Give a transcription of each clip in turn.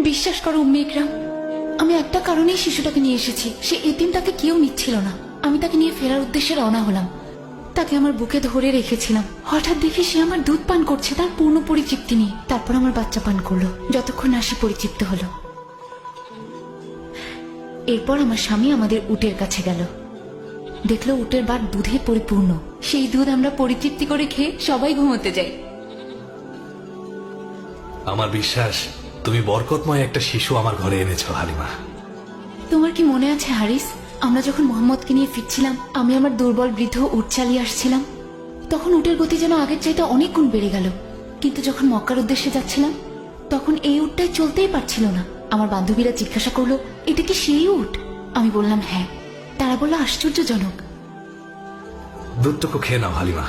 বিশ্বাস করো উম্মে ইকরাম, আমি একটা কারণেই শিশুটাকে নিয়ে এসেছি। সে এতিম, তাকে কেউ নিচ্ছিল না। আমি তাকে নিয়ে ফেরার উদ্দেশ্যে রওনা হলাম। তাকে আমার বুকে ধরে রেখেছিলাম। হঠাৎ দেখি সে আমার দুধ পান করছে, তার পূর্ণ পরিতৃপ্তি নিয়ে। তারপর আমার বাচ্চা পান করলো, যতক্ষণ না সে পরিতৃপ্ত হলো। এরপর আমার স্বামী আমাদের উটের কাছে গেল, দেখলো উটের বাট দুধে পরিপূর্ণ। সেই দুধ আমরা পরিতৃপ্তি করে খেয়ে সবাই ঘুমোতে যাই। আমার বিশ্বাস তুমি বরকতময় একটা শিশু আমার ঘরে এনেছো হালিমা। তোমার কি মনে আছে হারিস, আমরা যখন মোহাম্মদকে নিয়ে ফিরছিলাম, আমি আমার দুর্বল বৃদ্ধ উট চালিয়ে আসছিলাম, তখন উটের গতি যেন আগের চাইতে অনেক গুণ বেড়ে গেল। কিন্তু যখন মক্কার উদ্দেশ্যে যাচ্ছিলাম, তখন এই উটটাই চলতেই পারছিল না। আমার বান্ধবীরা জিজ্ঞাসা করলো, এটা কি সেই উট? আমি বললাম হ্যাঁ। তারা বলল আশ্চর্যজনক। দুধটুকু খেয়ে নাও হালিমা,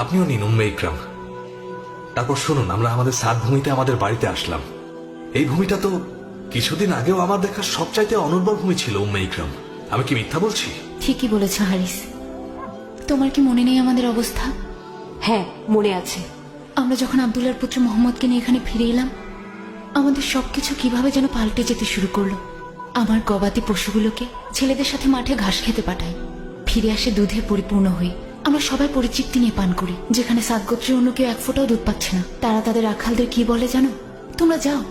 আপনিও নিন উম্মে ইকরাম। তারপর শুনুন, আমরা আমাদের সাত ভূমিতে আমাদের বাড়িতে আসলাম। এই ভূমিটা তো কিছুদিন আগেও আমার দেখা সবচাইতে অনুর্বর ভূমি ছিল উম্মে ইকরাম। আমি কি মিথ্যা বলছি? ঠিকই বলেছ হারিস। তোমার কি মনে নেই আমাদের অবস্থা? হ্যাঁ, মনে আছে। আমরা যখন আব্দুল্লাহর পুত্র মোহাম্মদকে নিয়ে এখানে ফিরে এলাম, আমাদের সবকিছু কিভাবে যেন পাল্টে যেতে শুরু করলো। আমার গবাদি পশুগুলোকে ছেলেদের সাথে মাঠে ঘাস খেতে পাঠাই, ফিরে আসে দুধে পরিপূর্ণ হয়ে। আমরা সবাই পরিতৃপ্তি নিয়ে পান করি। যেখানে সাত গোত্রের অন্য কেউ এক ফোঁটাও দুধ পাচ্ছে না, তারা তাদের রাখালদের কি বলে জানো? তোমরা যাও,